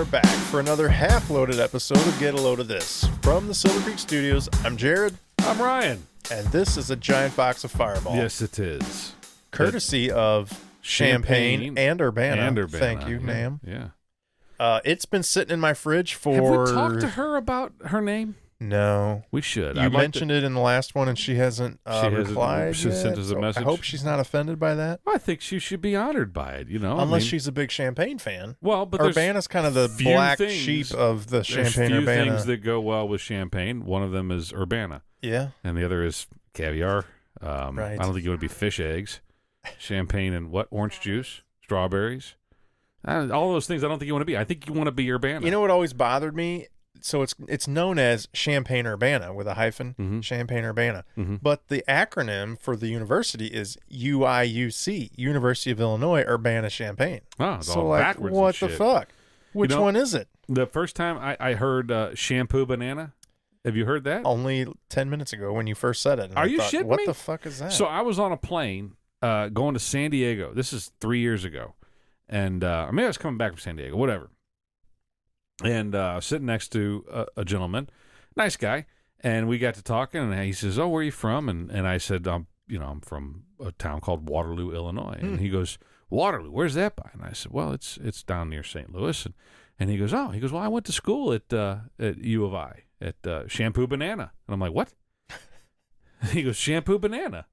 are back for another half-loaded episode of Get a Load of This. From the Silver Creek Studios, I'm Jared. I'm Ryan. And this is a giant box of Fireball. Yes, it is. Courtesy of Champaign-Urbana. Thank you, ma'am. Yeah. It's been sitting in my fridge for... Have we talked to her about her name? No. We should. You mentioned it in the last one, and she hasn't replied She yet, sent us a message. I hope she's not offended by that. I think she should be honored by it, you know. Unless she's a big Champagne fan. Well, but Urbana's kind of the black sheep of the Champaign-Urbana. There's few things that go well with Champagne. One of them is Urbana. Yeah. And the other is caviar. Right. I don't think you want to be fish eggs. Champagne and what? Orange juice? Strawberries? All those things I don't think you want to be. I think you want to be Urbana. You know what always bothered me? So it's known as Champaign-Urbana with a hyphen, Champaign-Urbana. Mm-hmm. But the acronym for the university is UIUC, University of Illinois Urbana-Champaign. Oh, it's so all like, backwards what the shit. fuck? Which one is it? The first time I heard Shampoo Banana, have you heard that? Only 10 minutes ago when you first said it. And Are I you thought, shitting what me? the fuck is that? So I was on a plane going to San Diego. This is 3 years ago. And maybe I was coming back from San Diego, whatever. And sitting next to a gentleman, nice guy, and we got to talking, and he says, "Oh, where are you from?" And I said, I'm from a town called Waterloo, Illinois." And he goes, "Waterloo, where's that by?" And I said, "Well, it's down near St. Louis." And he goes, "Oh," well, I went to school at U of I at Shampoo Banana." And I'm like, "What?" He goes, "Shampoo Banana."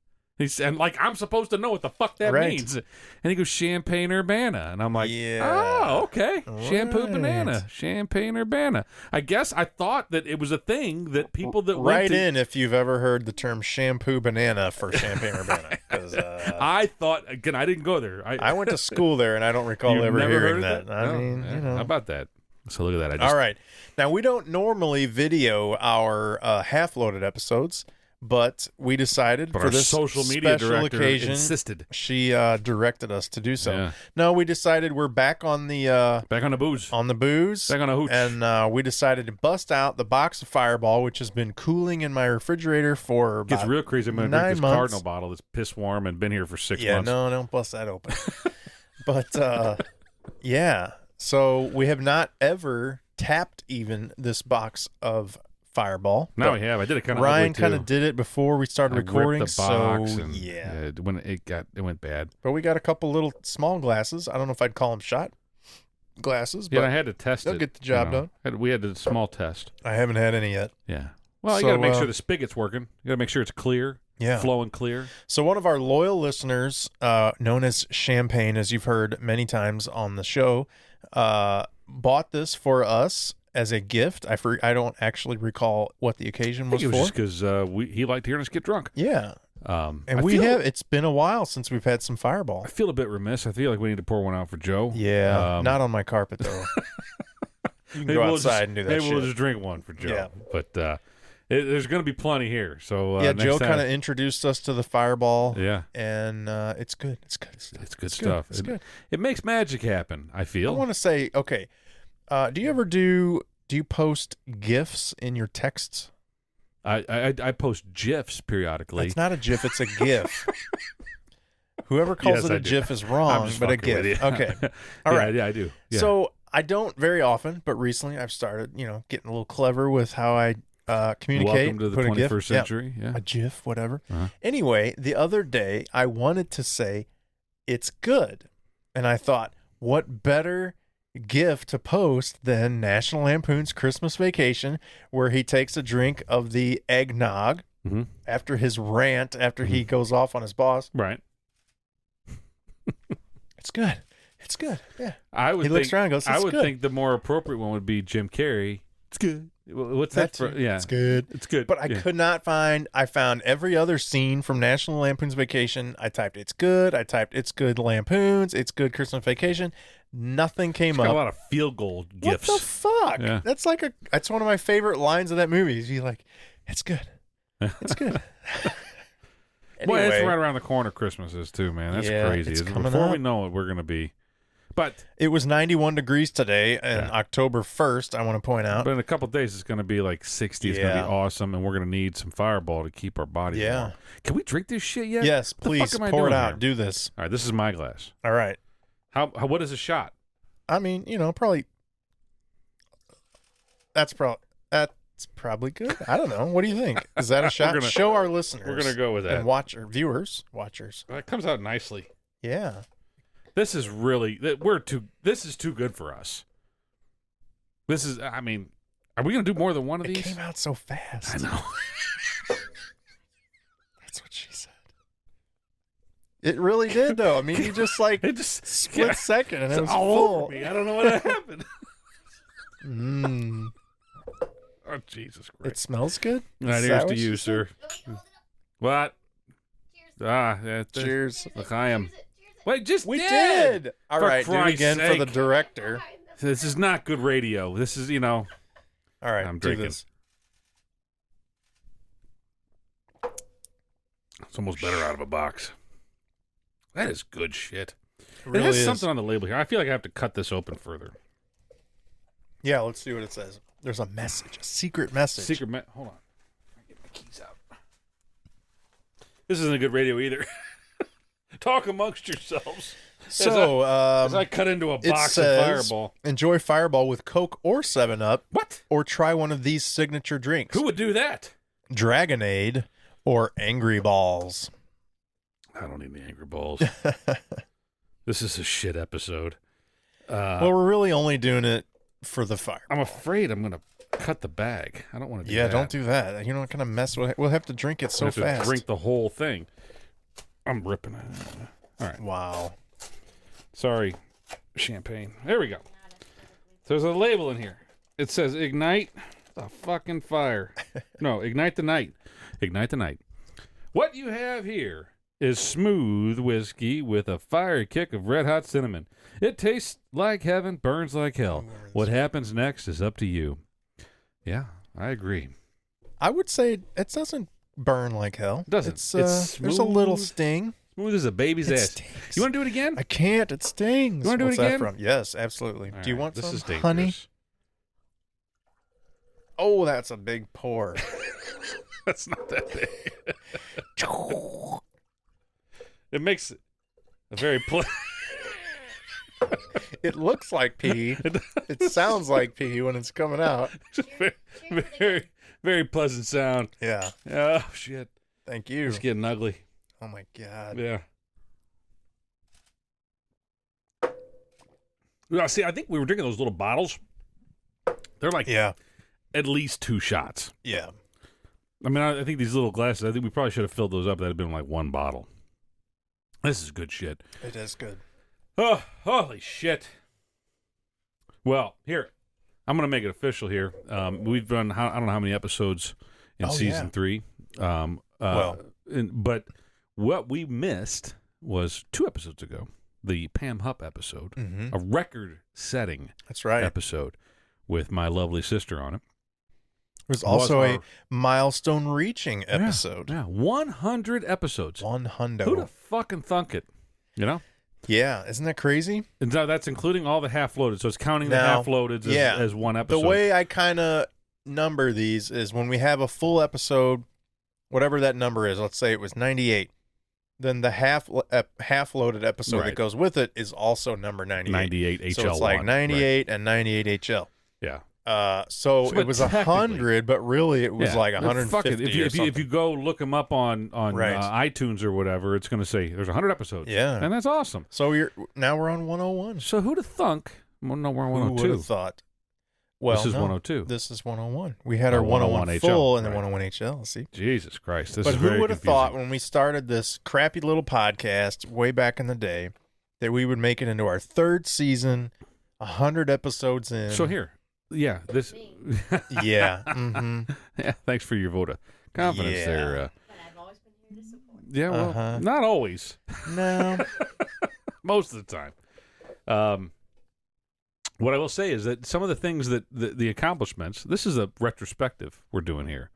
And like, I'm supposed to know what the fuck that means. And he goes, Champaign-Urbana. And I'm like, oh, okay. Right. Shampoo Banana. Champaign-Urbana. I guess I thought that it was a thing that people that went in if you've ever heard the term Shampoo Banana for Champaign-Urbana. I thought, again, I didn't go there. I went to school there, and I don't recall ever hearing that. I mean, you know. How about that? So look at that. All right. Now, we don't normally video our half-loaded episodes. But we decided for this social media special occasion, insisted. She directed us to do so. Yeah. No, we decided we're back on the booze. On the booze. Back on a hooch. And we decided to bust out the box of Fireball, which has been cooling in my refrigerator for about 9 months. Gets real crazy. I'm going to drink this Cardinal bottle that's piss warm and been here for 6 months. Yeah, no, don't bust that open. But, yeah. So we have not ever tapped even this box of Fireball. No, we have. I did it kind of. Ryan kind of did it before we started recording. Ripped the box so and, yeah, when it went bad. But we got a couple little small glasses. I don't know if I'd call them shot glasses. But I had to test it. They'll get the job done. We had a small test. I haven't had any yet. Yeah. Well, you got to make sure the spigot's working. You got to make sure it's clear. Yeah. Flowing clear. So one of our loyal listeners, known as Champagne, as you've heard many times on the show, bought this for us as a gift. I don't actually recall what the occasion was for. It was just because he liked hearing us get drunk. Yeah. And it's been a while since we've had some Fireball. I feel a bit remiss. I feel like we need to pour one out for Joe. Yeah. Not on my carpet, though. You can go outside and do that shit. Maybe we'll just drink one for Joe. Yeah. But there's going to be plenty here. So yeah, Joe kind of introduced us to the Fireball. Yeah. And it's good. It's good. It's good stuff. It's good. It makes magic happen, I feel. I want to say, okay, do you post GIFs in your texts? I post GIFs periodically. It's not a GIF, it's a GIF. Whoever calls it a GIF is wrong, but a GIF. Okay. All right. Yeah, I do. Yeah. So I don't very often, but recently I've started, getting a little clever with how I communicate. Welcome to the 21st century. Yeah. A GIF, whatever. Anyway, the other day I wanted to say it's good. And I thought, what better gift to post than National Lampoon's Christmas Vacation, where he takes a drink of the eggnog after his rant, after he goes off on his boss. Right. It's good. It's good. Yeah. He looks around and goes, I would think the more appropriate one would be Jim Carrey. It's good. What's that for? Yeah. It's good. It's good. But I could not find, I found every other scene from National Lampoon's Vacation. I typed, it's good. I typed, it's good Lampoons. It's good Christmas Vacation. Nothing came up. Got a lot of field goal gifts. What the fuck? Yeah. That's one of my favorite lines of that movie. He's like, it's good. It's good. Anyway, well, it's right around the corner. Christmas is too, man. That's crazy. It's coming Before up. we know it, we're going to be. But it was 91 degrees today, and October 1st, I want to point out. But in a couple of days, it's going to be like 60. It's going to be awesome, and we're going to need some Fireball to keep our bodies warm. Can we drink this shit yet? Yes, please. Pour it out. Here? Do this. All right, this is my glass. All right. What is a shot? I mean, probably That's probably good. I don't know. What do you think? Is that a shot? Show our listeners. We're gonna go with that. And watchers. It comes out nicely. Yeah. This is this is too good for us. This is, I mean, are we gonna do more than one of these? It came out so fast. I know. That's what she said. It really did, though. I mean, you just like it just split second and it was all full. over me. I don't know what happened. Oh, Jesus Christ. It smells good? Right, here's to you, sir. What? Cheers. L'chaim. Wait, we did. All right, do it Christ's again sake. for the director. This is not good radio. This is, All right, I'm do drinking. this. It's almost better out of a box. That is good shit. It really has is. something on the label here. I feel like I have to cut this open further. Yeah, let's see what it says. There's a message, a secret message. Hold on. Get my keys out. This isn't a good radio either. Talk amongst yourselves. So, as I cut into a box of Fireball. Enjoy Fireball with Coke or 7-Up. What? Or try one of these signature drinks. Who would do that? Dragonade or Angry Balls. I don't need the Angry Balls. This is a shit episode. Well, we're really only doing it for the Fireball. I'm afraid I'm going to cut the bag. I don't want to do that. Yeah, don't do that. You're not going to mess with it. We'll have to drink it so have fast. to drink the whole thing. I'm ripping it. All right. Wow. Sorry, Champagne. There we go. There's a label in here. It says, ignite the fucking fire. No, ignite the night. Ignite the night. What you have here is smooth whiskey with a fiery kick of red-hot cinnamon. It tastes like heaven, burns like hell. What happens next is up to you. Yeah, I agree. I would say it doesn't burn like hell. It doesn't. It's there's a little sting. Smooth as a baby's ass. Stings. You want to do it again? I can't. It stings. You want to do it What's that again? from? Yes, absolutely. All Do you right, want this some is dangerous. honey? Oh, that's a big pour. That's not that big. It makes a very It looks like pee. It sounds like pee when it's coming out. very, very pleasant sound. Yeah. Oh, shit. Thank you. It's getting ugly. Oh my God. Yeah. Well, see, I think we were drinking those little bottles. They're like at least 2 shots. Yeah. I mean, I think these little glasses, I think we probably should have filled those up. That'd have been like 1 bottle. This is good shit. It is good. Oh, holy shit. Well, here, I'm going to make it official here. We've done, I don't know how many episodes in season 3. But what we missed was 2 episodes ago, the Pam Hupp episode, a record-setting episode with my lovely sister on it. It was also a milestone-reaching episode. Yeah, 100 episodes. 100. Who'd have fucking thunk it? You know? Yeah, isn't that crazy? And so that's including all the half-loaded, so it's counting the half-loaded as one episode. The way I kind of number these is when we have a full episode, whatever that number is, let's say it was 98, then the half-loaded episode that goes with it is also number 98. 98 HL1. So it's like 98 and 98 HL. Yeah. So it was 100, but really it was like 150 fuck it. If you go look them up on iTunes or whatever, it's going to say there's 100 episodes. Yeah. And that's awesome. So now we're on 101. So who'd have thunk? Well, no, we're on 102. Who would have thought? Well, this is 102. This is 101. We had our 101 full and then 101 HL. See? Jesus Christ. This but is who very would have confusing. thought when we started this crappy little podcast way back in the day that we would make it into our 3rd season, 100 episodes in. So here. Yeah, this. Yeah. Mm-hmm. Yeah. Thanks for your vote of confidence there. But I've always been here to support. Yeah, well, not always. No. Most of the time. What I will say is that some of the things that the accomplishments. This is a retrospective we're doing here.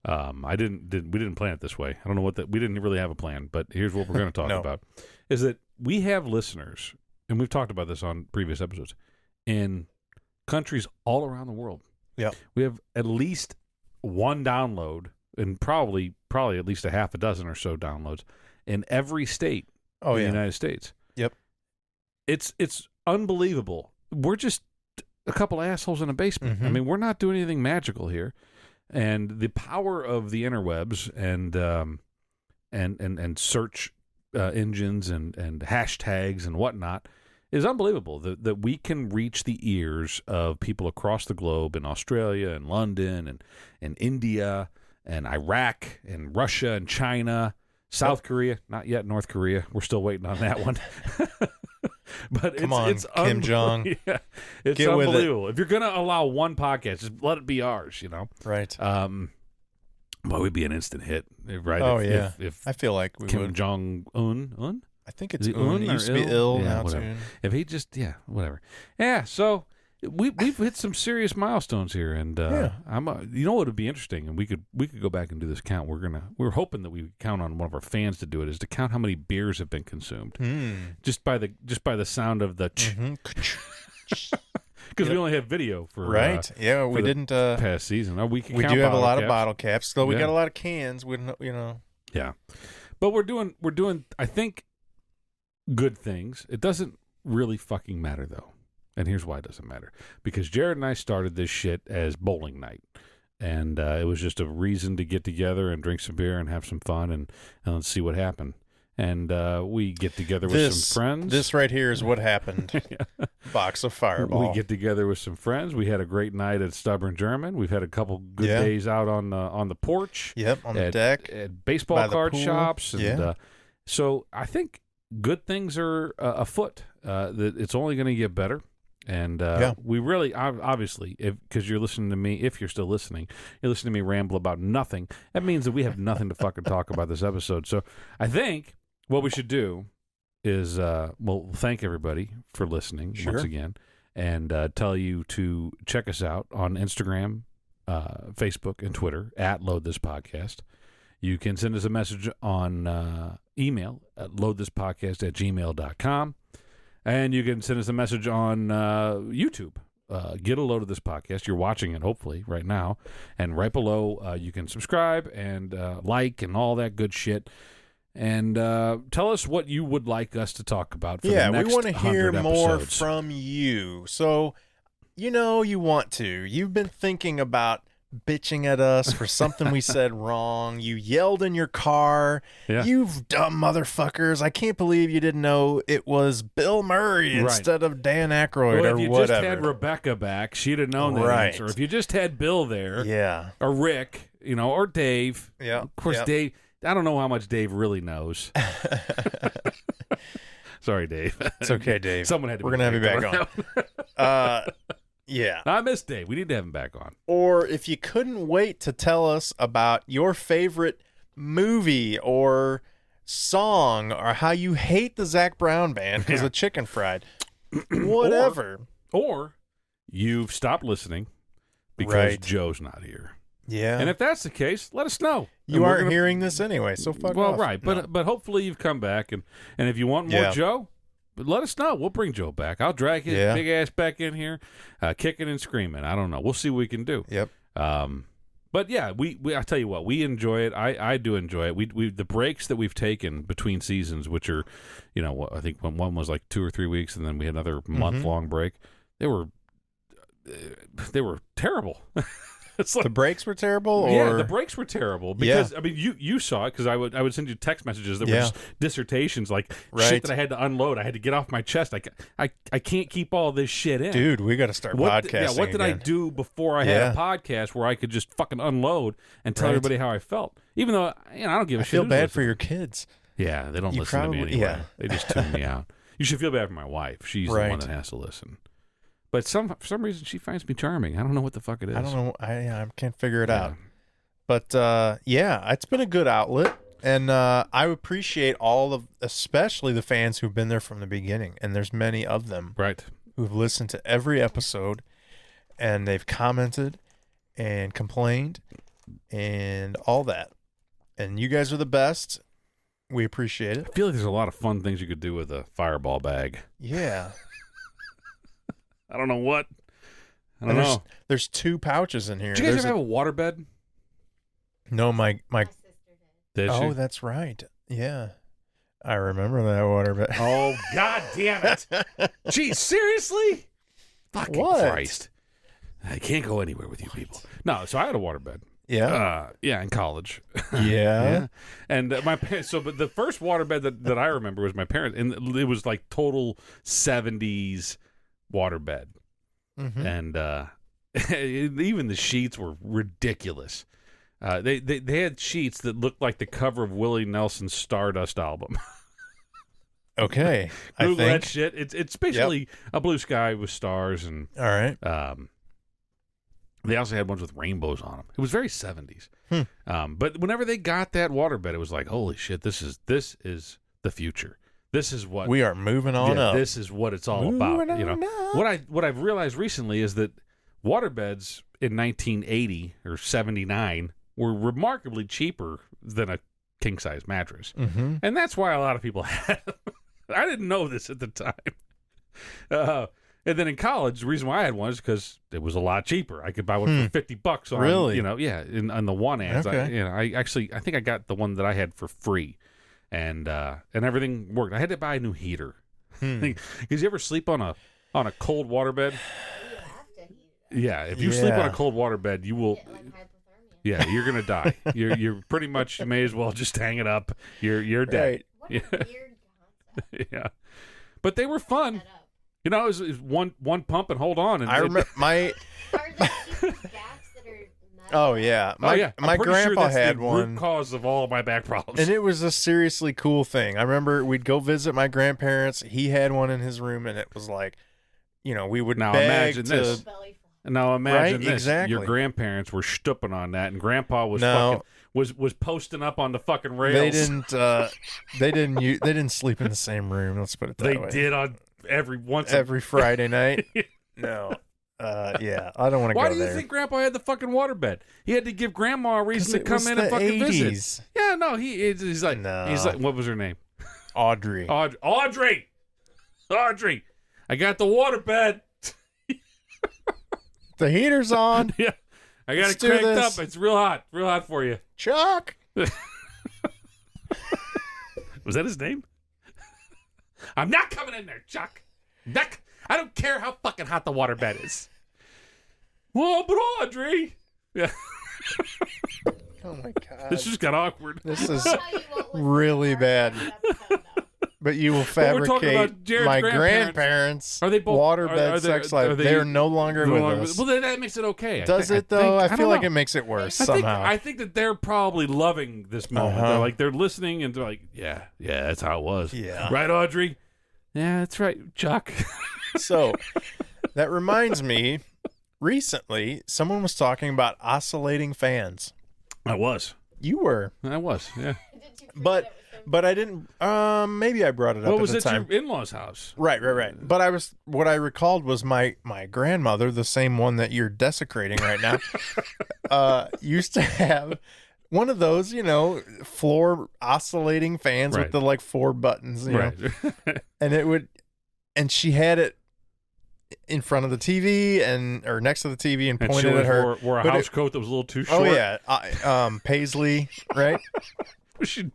We didn't plan it this way. I don't know we didn't really have a plan, but here's what we're going to talk about: is that we have listeners, and we've talked about this on previous episodes, in countries all around the world. Yeah, we have at least 1 download, and probably at least a half a dozen or so downloads in every state in the United States. Yep, it's unbelievable. We're just a couple assholes in a basement. I mean, we're not doing anything magical here. And the power of the interwebs and search engines and hashtags and whatnot is unbelievable. That we can reach the ears of people across the globe in Australia and London and India and Iraq and Russia and China, South Korea, not yet North Korea. We're still waiting on that one. But Come on, it's Kim Jong. Yeah, it's Get with it. unbelievable. If you're going to allow one podcast, just let it be ours, you know? Right. Well, we'd be an instant hit, right? Oh, if, yeah. If I feel like we Kim would. Jong-un? I think it's Is he Un. Un It or used to be Il? ill. Yeah, Now it's whatever. Un. If he just, whatever. Yeah, so we've hit some serious milestones here, and you know what would be interesting, and we could go back and do this count. We're hoping that we count on one of our fans to do it, is to count how many beers have been consumed, just by the sound of the because we only have video for Right. Yeah, we the didn't. past season. We We do have a lot of bottle caps, though we Yeah. got a lot of cans. We don't, Yeah, but we're doing I think good things. It doesn't really fucking matter though, and here's why it doesn't matter. Because Jared and I started this shit as bowling night, and it was just a reason to get together and drink some beer and have some fun and let's see what happened. And we get together with some friends. This right here is what happened. Box of Fireball. We get together with some friends. We had a great night at Stubborn German. We've had a couple good days out on the porch. Yep, on the deck. At baseball by the card pool. shops. And, Yeah. so I think good things are afoot. That it's only going to get better. And we really, obviously, because you're listening to me, if you're still listening, you're listening to me ramble about nothing. That means that we have nothing to fucking talk about this episode. So I think what we should do is, thank everybody for listening once again, and tell you to check us out on Instagram, Facebook, and Twitter at Load This Podcast. You can send us a message on email at loadthispodcast@gmail.com. And you can send us a message on YouTube. Get a load of this podcast. You're watching it, hopefully, right now. And right below, you can subscribe and like and all that good shit. And tell us what you would like us to talk about for the next we want to hear 100 more episodes. from you. So, you want to. You've been thinking about bitching at us for something we said wrong. You yelled in your car. Yeah. You dumb motherfuckers. I can't believe you didn't know it was Bill Murray instead of Dan Aykroyd Well, or if you whatever. just had Rebecca back, she'd have known that Right. answer. If you just had Bill there, Yeah. or Rick, or Dave. Yeah. Of course, yeah. Dave, I don't know how much Dave really knows. Sorry, Dave. It's okay, Dave. Someone had to. We're going to have you back on. Yeah. I miss Dave. We need to have him back on. Or if you couldn't wait to tell us about your favorite movie or song or how you hate the Zac Brown band because of Chicken Fried, whatever. Or you've stopped listening because Right. Joe's not here. Yeah. And if that's the case, let us know. you And we're aren't gonna- hearing this anyway, so fuck Well, off. right. No. But hopefully you've come back. And if you want more Yeah. Joe, let us know. We'll bring Joe back. I'll drag his Yeah. big ass back in here, kicking and screaming. I don't know. We'll see what we can do. Yep. But yeah, we I tell you what, we enjoy it. I do enjoy it. We the breaks that we've taken between seasons, which are, I think one was like 2 or 3 weeks, and then we had another month-long break. They were terrible. It's like, The breaks were terrible? Or... yeah, the breaks were terrible because I mean you saw it because I would send you text messages that were just dissertations like Right. shit that I had to unload. I had to get off my chest. I can't keep all this shit in. Dude, we got to start podcasting What did I again. do before I had a podcast where I could just fucking unload and tell Right. everybody how I felt? Even though I don't give a I shit. feel who's bad listening. for your kids. Yeah, they don't You listen to me probably- anyway. yeah. They just tune me out. You should feel bad for my wife. She's the Right. one that has to listen. But for some reason she finds me charming. I don't know what the fuck it is. I don't know. I can't figure it Yeah. out. But it's been a good outlet. And I appreciate especially the fans who've been there from the beginning. And there's many of them Right. who've listened to every episode. And they've commented and complained and all that. And you guys are the best. We appreciate it. I feel like there's a lot of fun things you could do with a fireball bag. Yeah. I don't know what. I don't And know. there's 2 pouches in here. Did you guys There's ever have a waterbed? No, my My sister did. Did Oh, you? that's right. Yeah. I remember that waterbed. Oh, God damn it. Gee, seriously? Fucking What? Christ. I can't go anywhere with you people. No, so I had a waterbed. Yeah. In college. Yeah. And my parents, but the first waterbed that I remember was my parents, and it was like total 70s waterbed. Mm-hmm. And even the sheets were ridiculous. They had sheets that looked like the cover of Willie Nelson's Stardust album. Okay. I Google think. that shit. It's basically a blue sky with stars, and All right. they also had ones with rainbows on them. It was very 70s. But whenever they got that waterbed, it was like, holy shit, this is the future. This is what We are moving on up. This is what it's all Moving about. You know on up. what I've realized recently is that waterbeds in 1980 or 79 were remarkably cheaper than a king size mattress, Mm-hmm. and that's why a lot of people had them. I didn't know this at the time. And then in college, the reason why I had one is because it was a lot cheaper. I could buy one for $50 on, Really? on the one ads. Okay. I think I got the one that I had for free, and everything worked. I had to buy a new heater. Because you ever sleep on a cold waterbed? You have to heat it Yeah, if you sleep on a Yeah. cold waterbed, you will. up. Get like hypothermia. Yeah, you're gonna die. You're pretty much. You may as well just hang it up. You're dead. Right. What a weird concept. Yeah, but they were fun. Set up. You know, it was one pump and hold on. And I remember my. Are there cheap backs that are metal? Oh yeah, my I'm my pretty sure grandpa that's had the one, root cause of all of my back problems. and it was a seriously cool thing. I remember we'd go visit my grandparents. He had one in his room, and it was like, we would Now beg imagine to. this. Belly full. Now imagine Right? this: Exactly. your grandparents were stooping on that, and Grandpa was No. was posting up on the fucking rails. They didn't. They didn't sleep in the same room. Let's put it that They way. did on every Friday. Friday night. No. Yeah, I don't want to Why go do you there. think Grandpa had the fucking waterbed? He had to give Grandma a reason to it come was in the and fucking 80s. visit. Yeah, no, he's like, No. what was her name? Audrey. Audrey. I got the waterbed. The heater's on. Yeah, I got Let's it do cranked this. up. It's real hot for you. Chuck. Was that his name? I'm not coming in there, Chuck. I don't care how fucking hot the waterbed is. Well, but Audrey. Yeah, Oh my god. this just got awkward. This is I'll tell you what was really the bad. worst episode, though. But you will But we're talking fabricate about Jared's my grandparents. grandparents' Are they both waterbed are they- sex are life. they- They're no longer No with longer- us. Well, then that makes it okay. Does it though? I don't feel like know. it makes it worse I somehow. think that they're probably loving this moment. Uh-huh. They're listening and they're like, yeah, that's how it was. Yeah. Right, Audrey? Yeah, that's right, Chuck. So that reminds me, recently someone was talking about oscillating fans. I was. You were, Yeah. Did you forget but it was but I didn't. Maybe I brought it up What at was the at time. your in-laws' house? Right. But what I recalled was my grandmother, the same one that you're desecrating right now, used to have one of those, floor oscillating fans Right. with the like 4 buttons, Right. and she had it in front of the TV or next to the TV and And she pointed at always her. wore a But house coat that was a little too short. Oh yeah, Paisley, right? Was she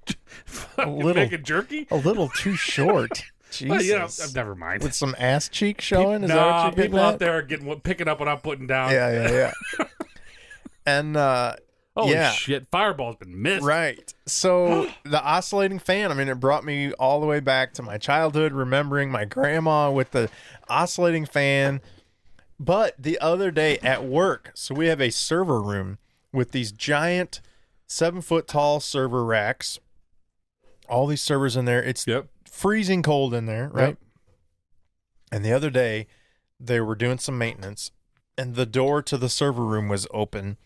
little- making jerky? A little too short. Well, Jesus. never mind. With some ass cheek showing. Is that Nah, what you're getting people out at? there are picking up what I'm putting down. Yeah. And Holy yeah. shit, Fireball's been missed. right. So the oscillating fan, I mean, it brought me all the way back to my childhood, remembering my grandma with the oscillating fan. But the other day at work, so we have a server room with these giant 7-foot tall server racks. All these servers in there. It's Yep. freezing cold in there, right? Yep. And the other day, they were doing some maintenance, and the door to the server room was open,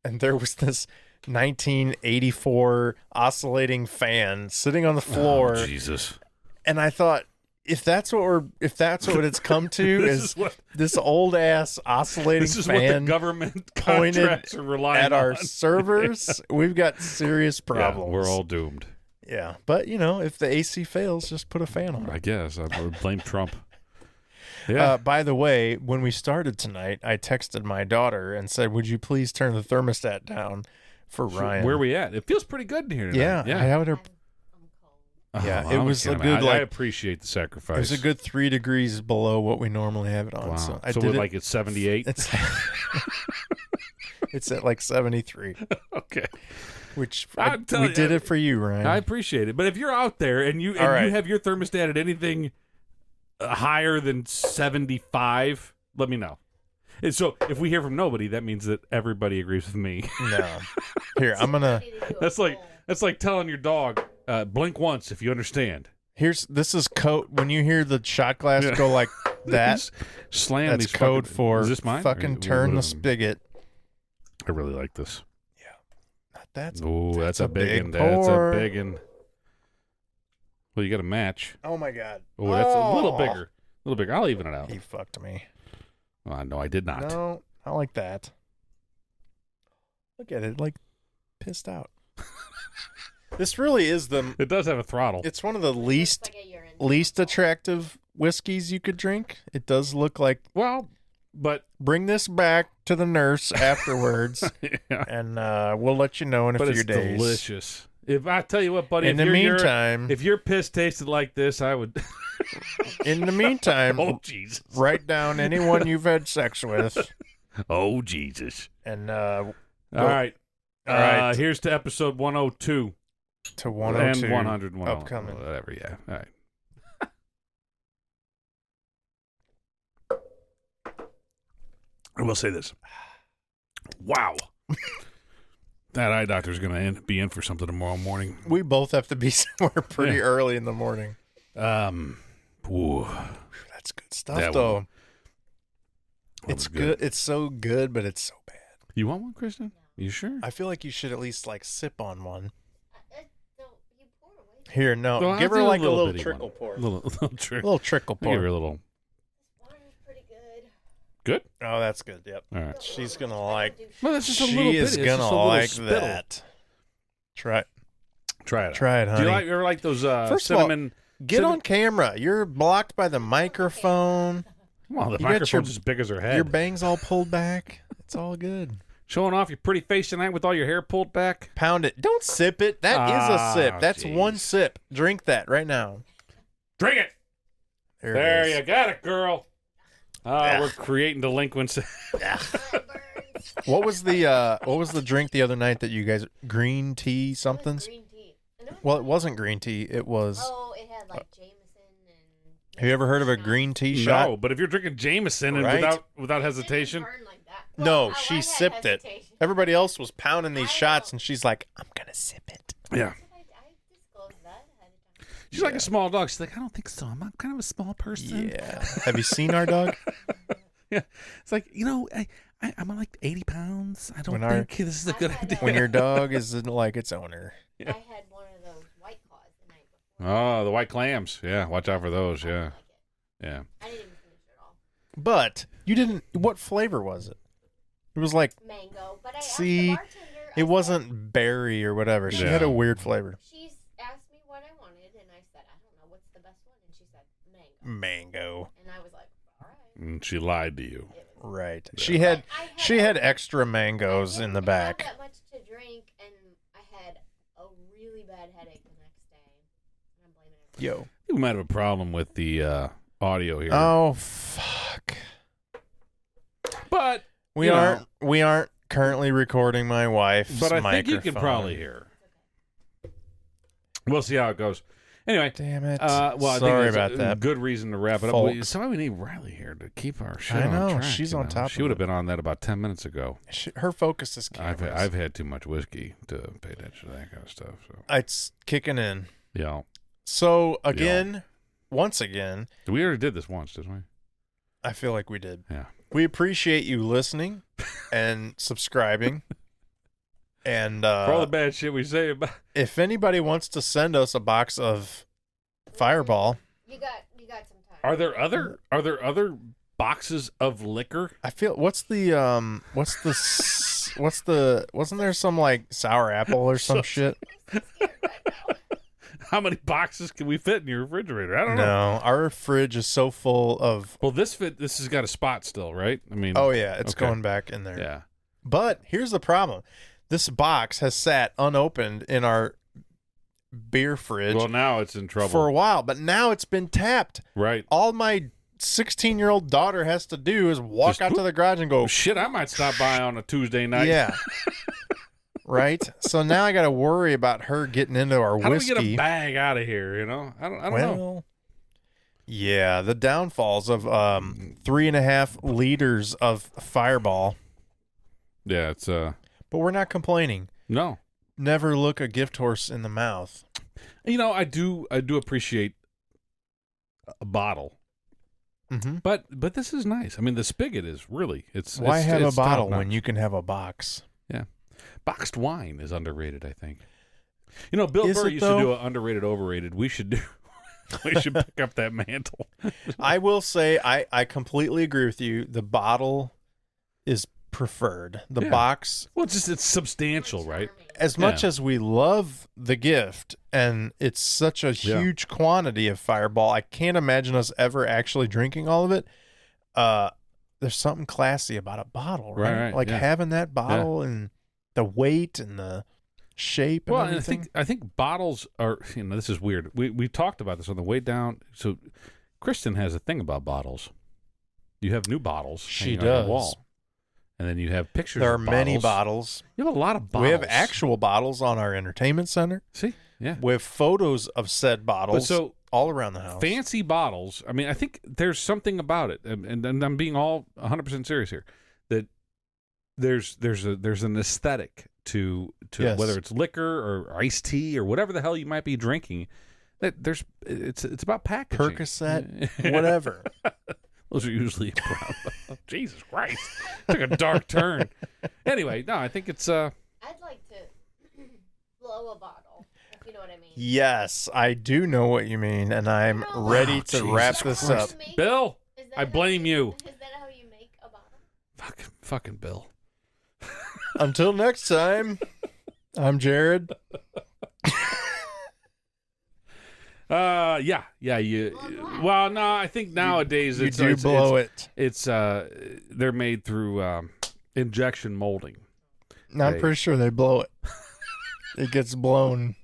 and there was this 1984 oscillating fan sitting on the floor. Oh, Jesus. And I thought, if that's what it's come to, This is is what- this old ass oscillating This is what the fan government pointed contracts are relying at our on. servers, we've got serious Yeah, problems. we're all doomed. Yeah, but if the AC fails, just put a fan on. I guess. I would blame Trump. Yeah. By the way, when we started tonight, I texted my daughter and said, "Would you please turn the thermostat down for Ryan?" Where are we at? It feels pretty good in here tonight. Yeah, I had her. I'm cold. Yeah, Oh, it I was a can't good, imagine. I like- appreciate the sacrifice. It was a good 3 degrees below what we normally have it on. Wow. So I so did we're it. like at 78. It's it's at like 73, Okay. which I'm telling we did you, it for you, Ryan. I appreciate it. But if you're out there and you All right. you have your thermostat at anything higher than 75, let me know. And so if we hear from nobody, that means that everybody agrees with me. No. Here, I'm gonna. Ready to do a That's like poll. that's like telling your dog, blink once if you understand. This is code when you hear the shot glass Yeah. go like that. Just slam That's these code fucking, for is this mine? fucking Or- turn what the is- spigot. I really like this. That's Oh, that's a big one. big That's a pour. big one. Well, you got a match. oh my god. Oh, that's a little bigger. A little bigger. I'll even it out. He fucked me. No, I did not. No, I like that. Look at it, like pissed out. This really is It does have a throttle. It's one of the Looks least like a urine. attractive whiskeys you could drink. It does look like. Well, but Bring this back to the nurse afterwards, yeah. and we'll let you know in a But few it's days. delicious. If I tell you what, buddy, In if the your meantime, if your piss tasted like this, I would. in the meantime, Oh Jesus! write down anyone you've had sex with, Oh Jesus! and All right, All right. Here's to episode 102 to 102 and 100, upcoming. whatever. Yeah. All right. I will say this. Wow. That eye doctor's going to be in for something tomorrow morning. We both have to be somewhere pretty Yeah. early in the morning. Ooh, That's good stuff, That though. one- that It's was good. It's so good, but it's so bad. You want one, Kristen? You sure? I feel like you should at least like sip on one. No, you pour away. Here, no, Well, give I'll her do like a little bitty trickle one. pour. Little trick. A little trickle I'll give her pour. a little. This water's pretty good. Good. Oh, that's good. Yep. All right. She's gonna I don't like. do shit. Well, that's just a little She bitty. is It's just a gonna little like spittle. that. Try it. Try it. Out. Try it, Do honey. you ever like those First of all, cinnamon? Get on camera. You're blocked by the microphone. Well, the you got microphone's your- as big as her head. Your bangs all pulled back. It's all good. Showing off your pretty face tonight with all your hair pulled back. Pound it. Don't sip it. That is a sip. That's geez. one sip. Drink that right now. Drink it. There, There it is. you got it, girl. Yeah. We're creating delinquents. It burns. What was the drink the other night that you guys green tea It was somethings? green tea. And it was Well, it good. wasn't green tea. It was. Oh, it had like Jameson and. Have you ever heard of a green tea shot? No, but if you're drinking Jameson and Right. without It hesitation, didn't burn like that. No, Well, she I had sipped it. hesitation. Everybody else was pounding these I shots, know. and she's like, "I'm gonna sip it." yeah. I disclosed that ahead of time. She's like a small dog. She's like, I don't think so. I'm kind of a small person. Yeah. Have you seen our dog? Yeah. It's like, I'm like 80 pounds. I don't When our- think this is a I good had idea. When your dog is like its owner. Yeah. I had one of those White Claws the night before. Oh, the white clams. Yeah, watch out for those. I didn't Yeah. like it. Yeah. I didn't even finish it all. But you didn't. What flavor was it? It was like Mango, but I asked See, the bartender. I it said- wasn't berry or whatever. She had Yeah. a weird flavor. She's asked me what I wanted, and I said, I don't know what's the best one, and she said mango, Mango. and I was like, all right. And she lied to you. It was- Right. Yeah. She had I she had I extra mangoes in the didn't back. have that much to drink, and I had a really bad headache the next day. And I'm blaming it. Yo. I think we might have a problem with the audio here. Oh fuck. But We You know. aren't currently recording my wife's I think microphone. you can probably hear. We'll see how it goes. Anyway, Damn it. well, I Sorry think that's about a that. good reason to wrap it up. Folks. So we need Riley here to keep our shit I know, on track. she's you on know. top She of would have it. been on that about 10 minutes ago. Her focus is cameras. I've had too much whiskey to pay attention to that kind of stuff. So It's kicking in. yeah, So once again, we already did this once, didn't we? I feel like we did. Yeah. We appreciate you listening and subscribing. And For all the bad shit we say about. if anybody wants to send us a box of Fireball, You got some time. Are there other boxes of liquor? I feel wasn't there some like sour apple or some shit? I'm so scared right now. How many boxes can we fit in your refrigerator? I don't know. No, our fridge is so full of. Well, this has got a spot still, right? I mean, Oh yeah, it's Okay. going back in there. yeah. But here's the problem: this box has sat unopened in our beer fridge Well, now it's in trouble. for a while, but now it's been tapped. Right. All my 16-year-old daughter has to do is walk Just out to the garage and go, Shit, I might stop by on a Tuesday night. yeah. Right? So now I got to worry about her getting into our How whiskey. do we get a bag out of here, you know? I don't know. Yeah, the downfalls of 3.5 liters of Fireball. Yeah, it's But we're not complaining. no. Never look a gift horse in the mouth. You know, I do appreciate a bottle. Mm-hmm. But this is nice. I mean, the spigot is really Why have a bottle top-notch. when you can have a box? Yeah. Boxed wine is underrated, I think. You know, Bill Is Burr it, used though? to do an underrated, overrated. We should pick up that mantle. I will say I completely agree with you. The bottle is preferred. The Yeah. box, Well, it's substantial, right? as much as we love the gift and it's such a Yeah. huge quantity of Fireball, I can't imagine us ever actually drinking all of it. There's something classy about a bottle, right? Right, Like yeah. having that bottle and the weight and the shape and Well, and everything. I think bottles are. You know, this is weird. We talked about this on the way down. So, Kristen has a thing about bottles. You have new bottles. She hanging on does. the wall, and then you have pictures. There are of many bottles. bottles. You have a lot of bottles. We have actual bottles on our entertainment center. See, yeah. We have photos of said bottles But so all around the house. fancy bottles. I mean, I think there's something about it, and I'm being all 100% serious here. That there's an aesthetic to Yes. whether it's liquor or iced tea or whatever the hell you might be drinking. That it's about packaging. Percocet, whatever. Those are usually brown. Jesus Christ, took a dark turn. Anyway, no, I think it's I'd like to blow a bottle, if you know what I mean. Yes, I do know what you mean, and I'm Oh, ready to Jesus wrap this up. Christ. Bill. Is that I how blame you. Is that how you make a bottle? Fucking Bill. Until next time, I'm Jared. Yeah. Well, no, I think nowadays You it's do blow it. It's they're made through injection molding. No, I'm Hey. pretty sure they blow it. It gets blown.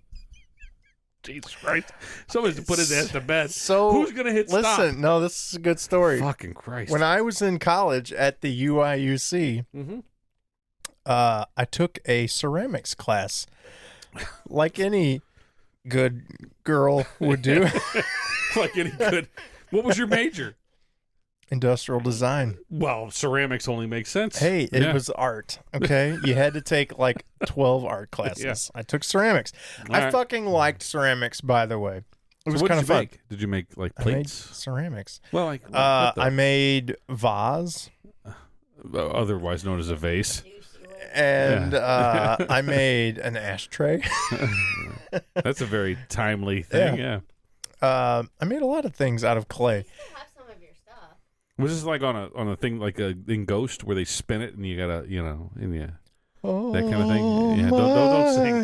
Jesus Christ! Somebody's to put his ass to bed. So Who's gonna hit listen, stop? no, this is a good story. Fucking Christ! When I was in college at the UIUC, Mhm. I took a ceramics class, like any good girl would do. Like any good. What was your major? Industrial design. Well, ceramics only makes sense. Hey, it Yeah. was art. Okay, you had to take like 12 art classes. I took ceramics. All I right. fucking liked ceramics, by the way. It So was what kind did of you fun. make? Did you make like I made plates? ceramics. Well, like what the- I made vase, otherwise known as a vase. and I made an ashtray. That's a very timely thing. Yeah. I made a lot of things out of clay. You still have some of your stuff. Was this like on a thing like in Ghost where they spin it and you gotta and yeah that kind of thing? Yeah,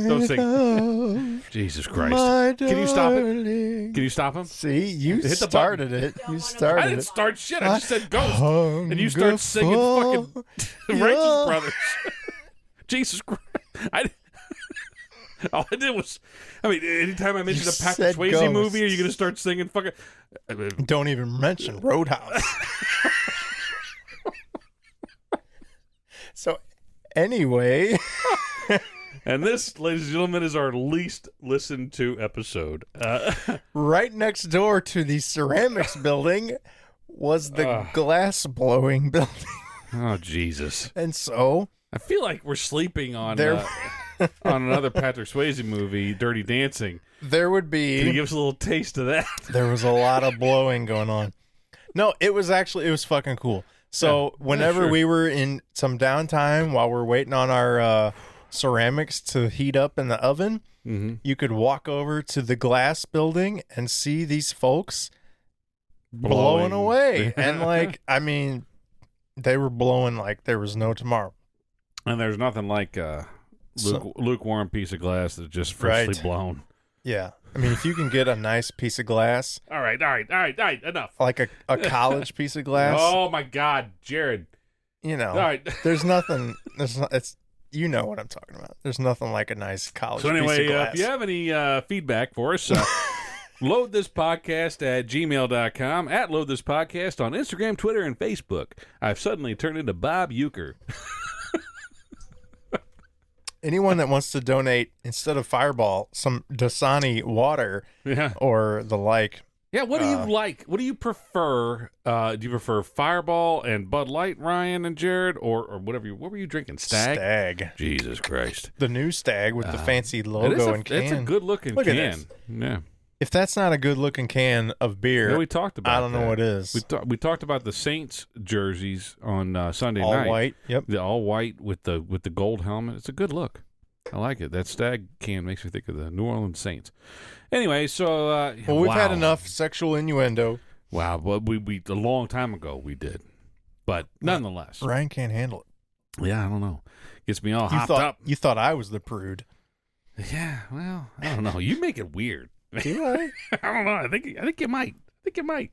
don't sing. Jesus Christ! Can you stop it? Can you stop him? See, you Hit the started it. Don't You wanna- started I didn't it. start shit. I just said Ghost, and you start singing fucking Yeah. Righteous Brothers. Jesus Christ! All I did was, anytime I mention a Patrick said Swayze Ghost. movie, are you gonna start singing fucking? Don't even mention Roadhouse. So, anyway, And this, ladies and gentlemen, is our least listened to episode. right next door to the ceramics building was the glass blowing building. Oh Jesus! And so I feel like we're sleeping on there on another Patrick Swayze movie, Dirty Dancing. there would Can you be give us a little taste of that? there was a lot of blowing going on. No, it was fucking cool. So whenever sure. we were in some downtime while we're waiting on our ceramics to heat up in the oven, Mm-hmm. you could walk over to the glass building and see these folks blowing away. And they were blowing like there was no tomorrow. And there's nothing like lukewarm piece of glass that's just freshly Right. blown. Yeah. I mean, if you can get a nice piece of glass, All right, enough. like a college piece of glass, Oh my God, Jared! you know, All right, there's nothing. It's. You know what I'm talking about. There's nothing like a nice college So piece of anyway, glass. if you have any feedback for us, loadthispodcast@gmail.com, at loadthispodcast on Instagram, Twitter, and Facebook. I've suddenly turned into Bob Euchre. Anyone that wants to donate, instead of Fireball, some Dasani water Yeah. or the like. Yeah, what do you like? What do you prefer? Do you prefer Fireball and Bud Light, Ryan and Jared, or whatever? What were you drinking? Stag? Jesus Christ. The new Stag with the fancy It is logo and can. It's a good-looking Look at can. this. Yeah. If that's not a good-looking can of beer, Yeah, we talked about I don't know that. what is. We talked about the Saints jerseys on Sunday All night. white. Yep. The all white with the gold helmet. It's a good look. I like it. That Stag can makes me think of the New Orleans Saints. Anyway, so Well, we've had enough sexual innuendo. Wow, well, we a long time ago we did, but nonetheless, Ryan can't handle it. yeah, I don't know. Gets me all hopped thought up. you thought I was the prude. Yeah, well, I don't know. You make it weird. Do I? I don't know. I think you might. I think it might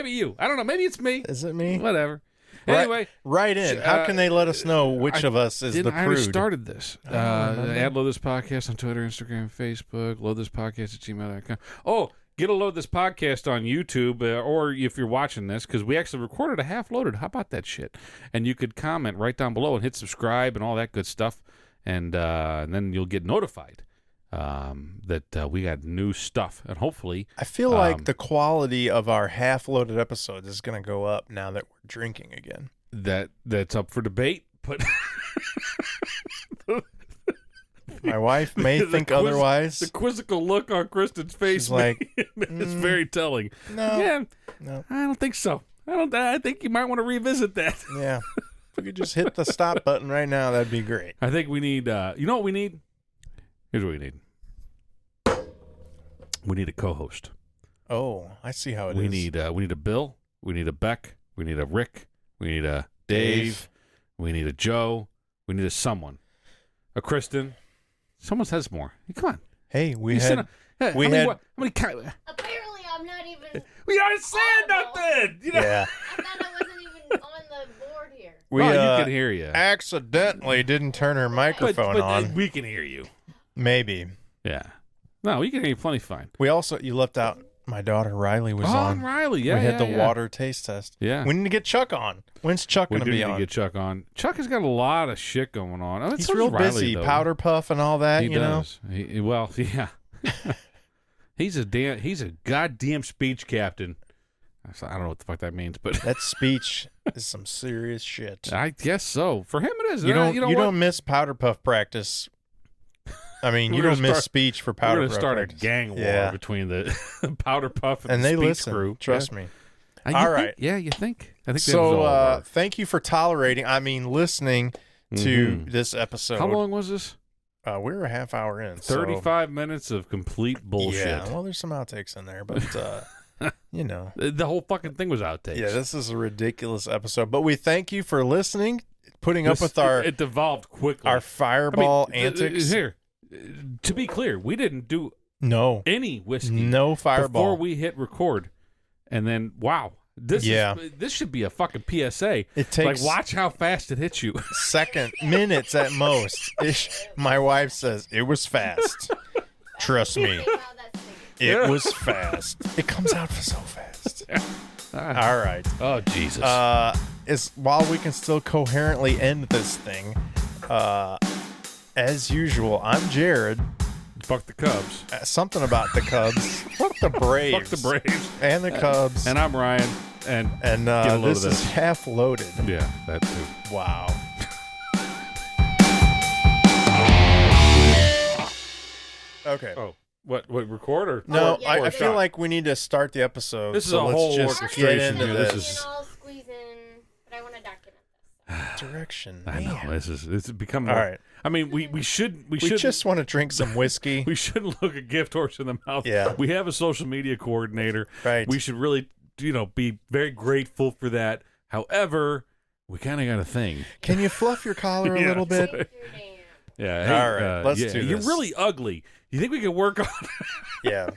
be you. I don't know. Maybe it's me. Is it me? Whatever. Right- Anyway, Right in. How can they let us know which of us is the I already prude? started this. I don't remember. Add Load This Podcast on Twitter, Instagram, Facebook. LoadThisPodcast@gmail.com. Oh, get a Load This Podcast on YouTube, or if you're watching this, because we actually recorded a half loaded. How about that shit? And you could comment right down below and hit subscribe and all that good stuff, and then you'll get notified that we got new stuff, and hopefully I feel like the quality of our half-loaded episodes is going to go up now that we're drinking again. that's up for debate. But My wife may The think quiz- otherwise. the quizzical look on Kristen's face She's like, is very telling. No. Yeah, No. I don't think so. I think you might want to revisit that. Yeah. If we could just hit the stop button right now, that'd be great. I think we need. You know what we need? Here's what we need. We need a co-host. Oh, I see how it is. We need a Bill. We need a Beck. We need a Rick. We need a Dave. We need a Joe. We need a someone. A Kristen. Someone says more. Come on. Hey, we You had... said how we many, had- what- how many Apparently, I'm not even. we aren't saying nothing. You know? Yeah. I thought I wasn't even on the board here. We you can hear you. accidentally didn't turn her microphone but on. we can hear you. Maybe. Yeah. No, we can hear you plenty fine. We also... You left out... My daughter Riley was on. Riley. Yeah, we had the yeah. water taste test. Yeah. We need to get Chuck on. When's Chuck We going to do be need on? to get Chuck on. Chuck has got a lot of shit going on. Oh, He's so does real Riley, busy. though. Powder puff and all that, He you know? does. Well, yeah. He's a goddamn speech captain. I don't know what the fuck that means, but That speech is some serious shit. I guess so. For him, it is. You don't what? don't miss powder puff practice. I mean, you We're don't gonna miss start- speech for We're powder going to puff start practice. a gang war Yeah. between the Powder Puff and And the they speech listen. crew. Trust me. You All think- right. Yeah, you think? I think that was So, all of ours. thank you for listening to this episode. How long was this? We're a half hour in. so- 35 minutes of complete bullshit. Yeah, well, there's some outtakes in there, but, you know. The whole fucking thing was outtakes. Yeah, this is a ridiculous episode. But we thank you for listening, putting up with our It devolved quickly. our fireball I mean, antics. Here, to be clear, we didn't do No. any whiskey No fireball. before we hit record, and then wow, this should be a fucking PSA. It takes Like, watch how fast it hits you. minutes at most. My wife says it was fast. Trust me, Think how that's thinking. it was fast. It comes out so fast. All right. Oh Jesus! While we can still coherently end this thing, as usual, I'm Jared. Fuck the Cubs. Something about the Cubs. Fuck the Braves. Fuck the Braves. And the Cubs. And I'm Ryan. And And get a load this of is this. half loaded. Yeah, that too. Wow. Okay. Oh, what record or No, yeah, I we're feel done. like we need to start the episode. This is so a let's whole just orchestration get into here. this. This is- And I'll squeeze in, but I want to document this. Direction. I know Man. it's become All more, right. I mean, we should We just want to drink some whiskey. we shouldn't look a gift horse in the mouth. Yeah. We have a social media coordinator. Right. We should really, be very grateful for that. However, we kind of got a thing. Can you fluff your collar a Yeah. little bit? Take your damn. Yeah. All right, let's do You're this. really ugly. You think we can work on? Yeah.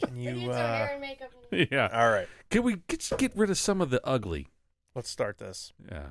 Can Maybe you? it's our hair and makeup. And Yeah. All right. Can we just get rid of some of the ugly? Let's start this. Yeah.